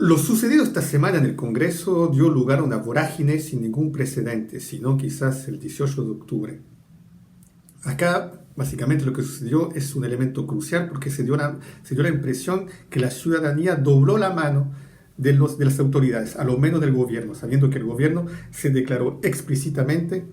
Lo sucedido esta semana en el Congreso dio lugar a una vorágine sin ningún precedente, sino quizás el 18 de octubre. Acá, básicamente, lo que sucedió es un elemento crucial porque se dio la impresión que la ciudadanía dobló la mano de las autoridades, a lo menos del gobierno, sabiendo que el gobierno se declaró explícitamente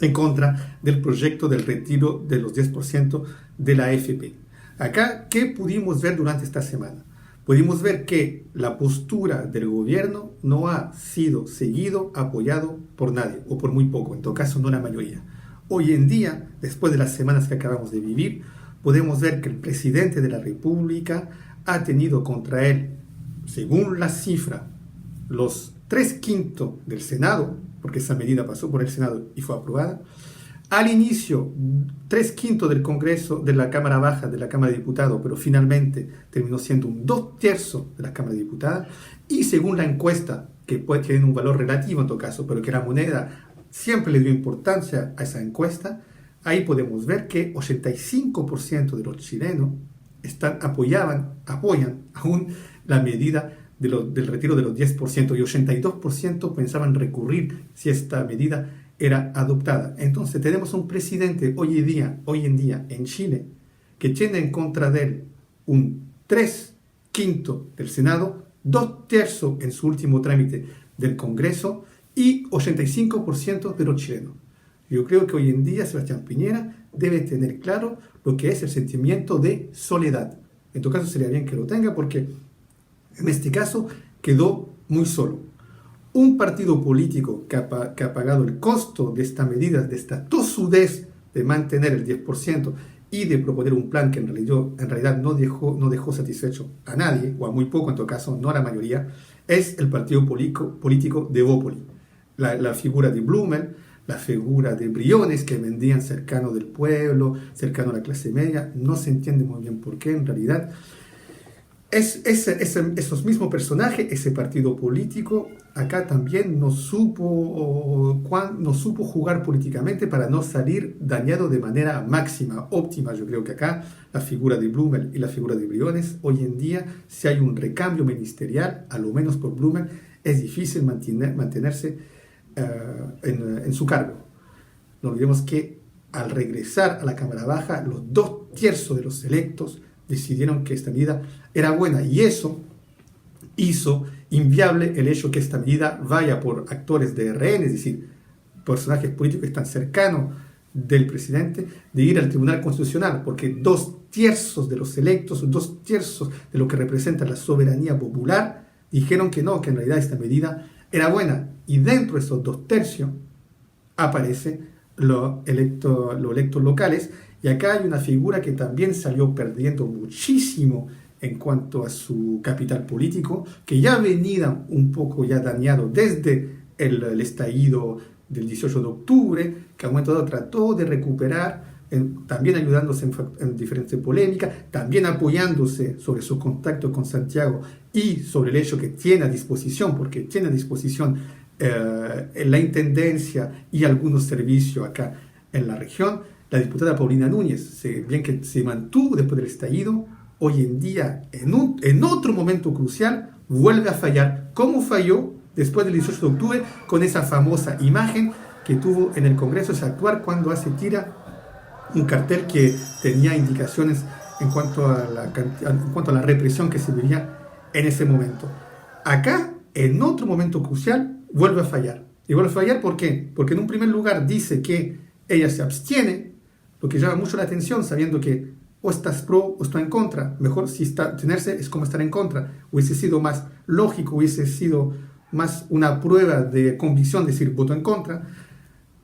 en contra del proyecto del retiro de los 10% de la AFP. Acá, ¿qué pudimos ver durante esta semana? Pudimos ver que la postura del gobierno no ha sido seguido, apoyado por nadie, o por muy poco, en todo caso no la mayoría. Hoy en día, después de las semanas que acabamos de vivir, podemos ver que el presidente de la República ha tenido contra él, según la cifra, los 3/5 del Senado, porque esa medida pasó por el Senado y fue aprobada. Al inicio, 3/5 del Congreso, de la Cámara Baja, de la Cámara de Diputados, pero finalmente terminó siendo un 2/3 de la Cámara de Diputados. Y según la encuesta, que puede tener un valor relativo en todo caso, pero que la moneda siempre le dio importancia a esa encuesta, ahí podemos ver que 85% de los chilenos apoyan aún la medida del retiro de los 10% y 82% pensaban recurrir si esta medida era adoptada. Entonces tenemos un presidente hoy en día en Chile que tiene en contra de él un 3/5 del Senado, 2/3 en su último trámite del Congreso y 85% de los chilenos. Yo creo que hoy en día Sebastián Piñera debe tener claro lo que es el sentimiento de soledad. En todo caso sería bien que lo tenga porque en este caso quedó muy solo. Un partido político que ha pagado el costo de esta medida, de esta tosudez de mantener el 10% y de proponer un plan que en realidad no dejó satisfecho a nadie, o a muy poco en todo caso, no a la mayoría, es el partido político de Bópoli. La figura de Blumel, la figura de Briones, que vendían cercano del pueblo, cercano a la clase media, no se entiende muy bien por qué en realidad. Esos mismos personajes, ese partido político, acá también no supo jugar políticamente para no salir dañado de manera máxima, óptima. Yo creo que acá la figura de Blumel y la figura de Briones, hoy en día, si hay un recambio ministerial, a lo menos por Blumel, es difícil mantenerse en su cargo. No olvidemos que al regresar a la Cámara Baja, los 2/3 de los electos decidieron que esta medida era buena y eso hizo inviable el hecho que esta medida vaya por actores de RN, es decir, personajes políticos que están cercanos del presidente, de ir al Tribunal Constitucional, porque 2/3 de los electos, 2/3 de lo que representa la soberanía popular, dijeron que no, que en realidad esta medida era buena, y dentro de esos 2/3 aparece los electos locales. Y acá hay una figura que también salió perdiendo muchísimo en cuanto a su capital político, que ya venía un poco ya dañado desde el estallido del 18 de octubre, que a un momento dado trató de recuperar, también ayudándose en diferentes polémicas, también apoyándose sobre su contacto con Santiago y sobre el hecho que tiene a disposición, porque tiene a disposición la intendencia y algunos servicios acá en la región. La diputada Paulina Núñez, bien que se mantuvo después del estallido, hoy en día, en otro momento crucial, vuelve a fallar, como falló después del 18 de octubre, con esa famosa imagen que tuvo en el Congreso, ese actuar cuando tira un cartel que tenía indicaciones en cuanto a la represión que se vivía en ese momento. Acá, en otro momento crucial, vuelve a fallar. Y vuelve a fallar, ¿por qué? Porque en un primer lugar dice que ella se abstiene, lo que llama mucho la atención, sabiendo que o estás pro o estás en contra. Mejor si abstenerse es como estar en contra. Hubiese sido más lógico, hubiese sido más una prueba de convicción decir voto en contra.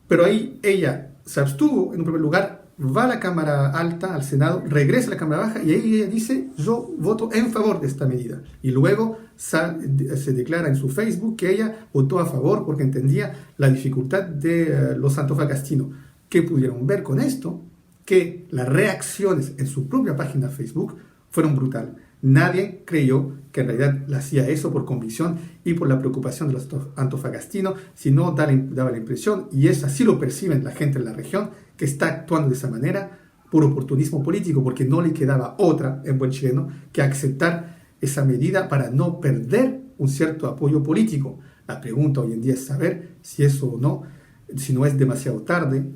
Pero ahí ella se abstuvo en un primer lugar, va a la Cámara Alta, al Senado, regresa a la Cámara Baja y ahí ella dice yo voto en favor de esta medida. Y luego se declara en su Facebook que ella votó a favor porque entendía la dificultad de los antofagastinos. ¿Qué pudieron ver con esto? Que las reacciones en su propia página Facebook fueron brutales. Nadie creyó que en realidad le hacía eso por convicción y por la preocupación de los antofagastinos, sino daba la impresión, y es así lo perciben la gente en la región, que está actuando de esa manera por oportunismo político, porque no le quedaba otra, en buen chileno, que aceptar esa medida para no perder un cierto apoyo político. La pregunta hoy en día es saber si eso o no, si no es demasiado tarde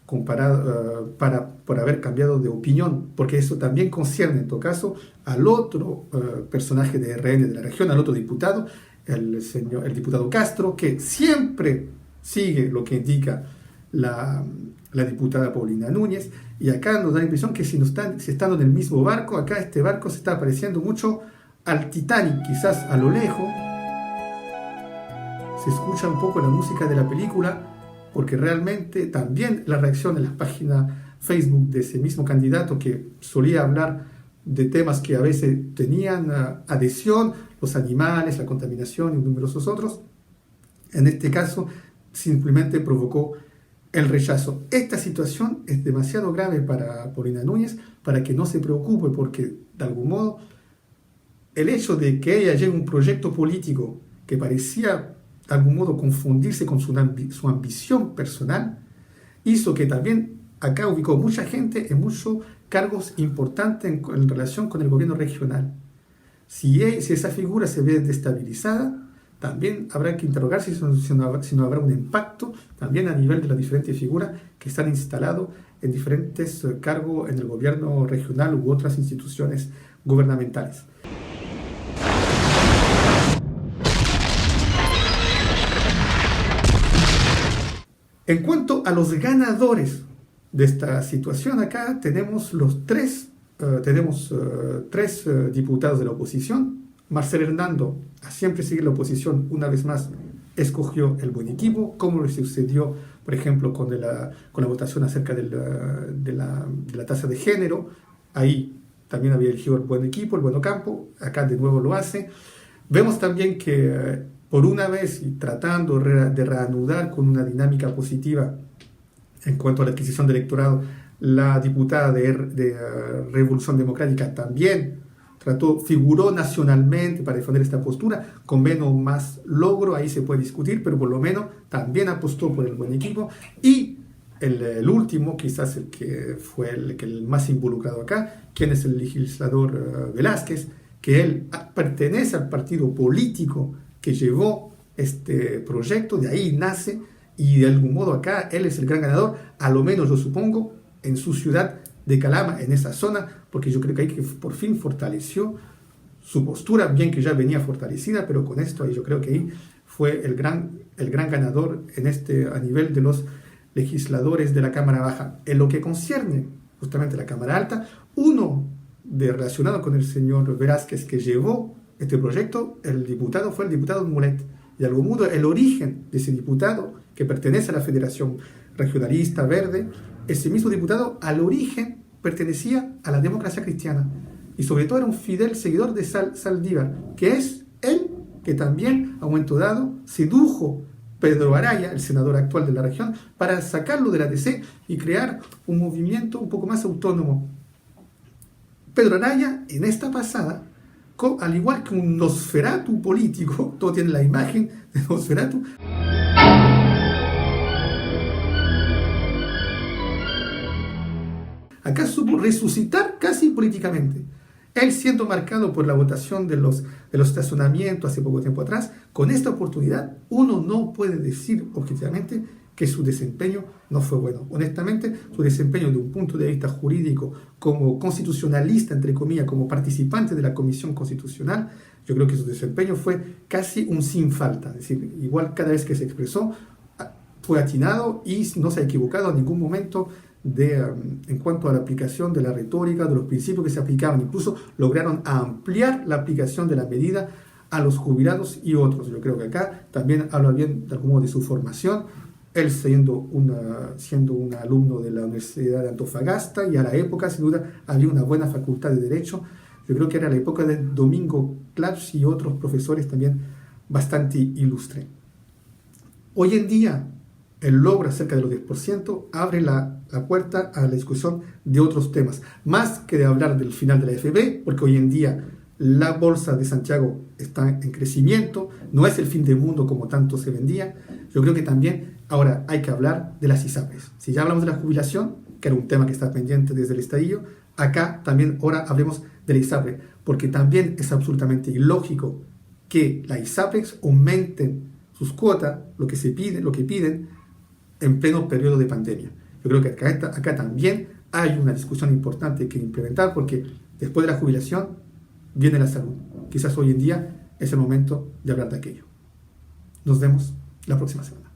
por haber cambiado de opinión, porque eso también concierne en todo caso al otro personaje de RN de la región, al otro diputado, el diputado Castro, que siempre sigue lo que indica la diputada Paulina Núñez, y acá nos da la impresión que si están en el mismo barco, acá este barco se está pareciendo mucho al Titanic, quizás a lo lejos se escucha un poco la música de la película, porque realmente también la reacción en las páginas Facebook de ese mismo candidato que solía hablar de temas que a veces tenían adhesión, los animales, la contaminación y numerosos otros, en este caso simplemente provocó el rechazo. Esta situación es demasiado grave para Paulina Núñez para que no se preocupe, porque de algún modo el hecho de que ella lleve un proyecto político que parecía de algún modo confundirse con su ambición personal, hizo que también acá ubicó mucha gente en muchos cargos importantes en relación con el gobierno regional. Si esa figura se ve destabilizada, también habrá que interrogarse si no habrá un impacto también a nivel de las diferentes figuras que están instaladas en diferentes cargos en el gobierno regional u otras instituciones gubernamentales. En cuanto a los ganadores de esta situación, acá tenemos tres diputados de la oposición. Marcelo Hernando, a siempre seguir la oposición, una vez más escogió el buen equipo, como lo sucedió, por ejemplo, con la votación acerca de la tasa de género. Ahí también había elegido el buen equipo, el buen Ocampo. Acá de nuevo lo hace. Vemos también que por una vez, y tratando de reanudar con una dinámica positiva en cuanto a la adquisición de electorado, la diputada de Revolución Democrática también figuró nacionalmente para defender esta postura, con menos o más logro, ahí se puede discutir, pero por lo menos también apostó por el buen equipo. Y el último, quizás el que fue el más involucrado acá, quien es el legislador Velázquez, que él pertenece al partido político que llevó este proyecto, de ahí nace, y de algún modo acá él es el gran ganador, a lo menos yo supongo, en su ciudad de Calama, en esa zona, porque yo creo que ahí que por fin fortaleció su postura, bien que ya venía fortalecida, pero con esto ahí yo creo que ahí fue el gran ganador a nivel de los legisladores de la Cámara Baja. En lo que concierne justamente a la Cámara Alta, relacionado con el señor Velázquez que llevó este proyecto, fue el diputado Mulet. De algún modo, el origen de ese diputado, que pertenece a la Federación Regionalista Verde, ese mismo diputado al origen pertenecía a la Democracia Cristiana. Y sobre todo era un fidel seguidor de Saldívar, que es él que también, a un momento dado, sedujo Pedro Araya, el senador actual de la región, para sacarlo de la DC y crear un movimiento un poco más autónomo. Pedro Araya, en esta pasada, al igual que un Nosferatu político, todo tiene la imagen de Nosferatu, acá supo resucitar casi políticamente. Él, siendo marcado por la votación de los estacionamientos hace poco tiempo atrás, con esta oportunidad uno no puede decir objetivamente que su desempeño no fue bueno. Honestamente, su desempeño de un punto de vista jurídico, como constitucionalista, entre comillas, como participante de la Comisión Constitucional, yo creo que su desempeño fue casi un sin falta. Es decir, igual cada vez que se expresó, fue atinado y no se ha equivocado en ningún momento en cuanto a la aplicación de la retórica, de los principios que se aplicaban. Incluso lograron ampliar la aplicación de la medida a los jubilados y otros. Yo creo que acá también habla bien de algún modo de su formación. Él siendo un alumno de la Universidad de Antofagasta, y a la época, sin duda, había una buena facultad de Derecho. Yo creo que era la época de Domingo Claps y otros profesores también bastante ilustres. Hoy en día, el logro acerca de los 10% abre la puerta a la discusión de otros temas, más que de hablar del final de la FB, porque hoy en día la bolsa de Santiago está en crecimiento, no es el fin del mundo como tanto se vendía. Yo creo que también ahora hay que hablar de las ISAPRES. Si ya hablamos de la jubilación, que era un tema que está pendiente desde el estallido, acá también ahora hablemos de la ISAPRES, porque también es absolutamente ilógico que la ISAPRES aumenten sus cuotas, lo que piden, en pleno periodo de pandemia. Yo creo que acá también hay una discusión importante que implementar, porque después de la jubilación viene la salud. Quizás hoy en día es el momento de hablar de aquello. Nos vemos la próxima semana.